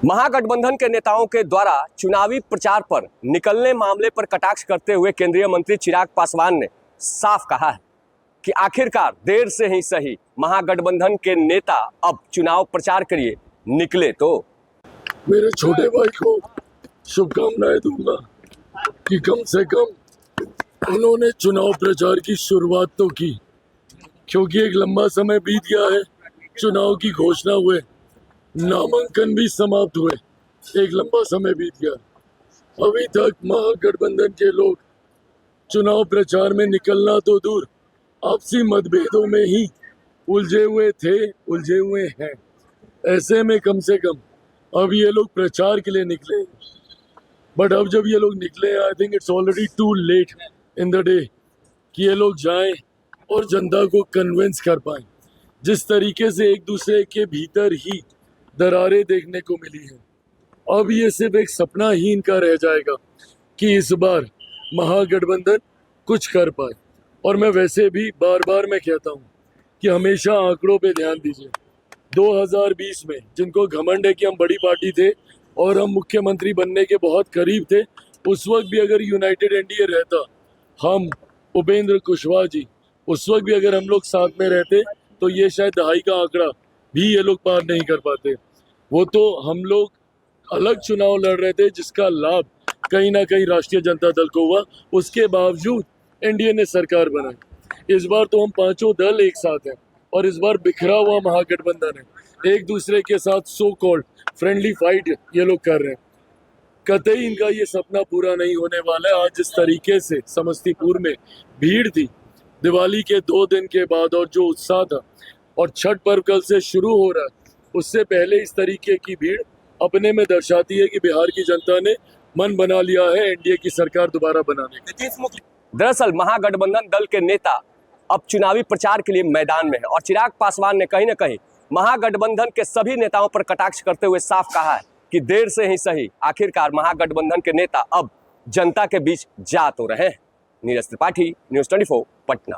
महागठबंधन के नेताओं के द्वारा चुनावी प्रचार पर निकलने मामले पर कटाक्ष करते हुए केंद्रीय मंत्री चिराग पासवान ने साफ कहा है कि आखिरकार देर से ही सही महागठबंधन के नेता अब चुनाव प्रचार के लिए निकले। तो मेरे छोटे भाई को शुभकामनाएं दूंगा कि कम से कम उन्होंने चुनाव प्रचार की शुरुआत तो की, क्योंकि एक लंबा समय बीत गया है। चुनाव की घोषणा हुए, नामांकन भी समाप्त हुए, एक लंबा समय बीत गया। अभी तक महागठबंधन के लोग चुनाव प्रचार में निकलना तो दूर, आपसी मतभेदों में ही उलझे हुए थे, उलझे हुए हैं। ऐसे में कम से कम अब ये लोग प्रचार के लिए निकले। बट अब जब ये लोग निकले, I think it's already too late in the day कि ये लोग जाएं और जनता को कन्विंस कर पाएं। जिस तरीके से एक दूसरे के भीतर ही दरारें देखने को मिली हैं, अब ये सिर्फ एक सपना ही इनका रह जाएगा कि इस बार महागठबंधन कुछ कर पाए। और मैं वैसे भी बार बार मैं कहता हूँ कि हमेशा आंकड़ों पे ध्यान दीजिए। 2020 में जिनको घमंड है कि हम बड़ी पार्टी थे और हम मुख्यमंत्री बनने के बहुत करीब थे, उस वक्त भी अगर यूनाइटेड एनडीए रहता, हम उपेंद्र कुशवाहा जी, उस वक्त भी अगर हम लोग साथ में रहते, तो ये शायद दहाई का आंकड़ा भी ये लोग पार नहीं कर पाते। वो तो हम लोग अलग चुनाव लड़ रहे थे जिसका लाभ कहीं ना कहीं राष्ट्रीय जनता दल को हुआ, उसके बावजूद एनडीए ने सरकार बनाई। इस बार तो हम पांचों दल एक साथ हैं और इस बार बिखरा हुआ महागठबंधन है। एक दूसरे के साथ सो कॉल्ड फ्रेंडली फाइट ये लोग कर रहे हैं। कतई इनका ये सपना पूरा नहीं होने वाला है। आज जिस तरीके से समस्तीपुर में भीड़ थी दिवाली के 2 दिन के बाद, और जो उत्साह था, और छठ पर्व कल से शुरू हो रहा है, उससे पहले इस तरीके की भीड़ अपने में दर्शाती है कि बिहार की जनता ने मन बना लिया है एनडीए की सरकार दोबारा बनाने का। दरअसल महागठबंधन दल के नेता अब चुनावी प्रचार के लिए मैदान में है और चिराग पासवान ने कहीं ना कहीं महागठबंधन के सभी नेताओं पर कटाक्ष करते हुए साफ कहा है कि देर से ही सही आखिरकार महागठबंधन के नेता अब जनता के बीच जा तो रहे हैं। नीरज त्रिपाठी, न्यूज़ 24, पटना।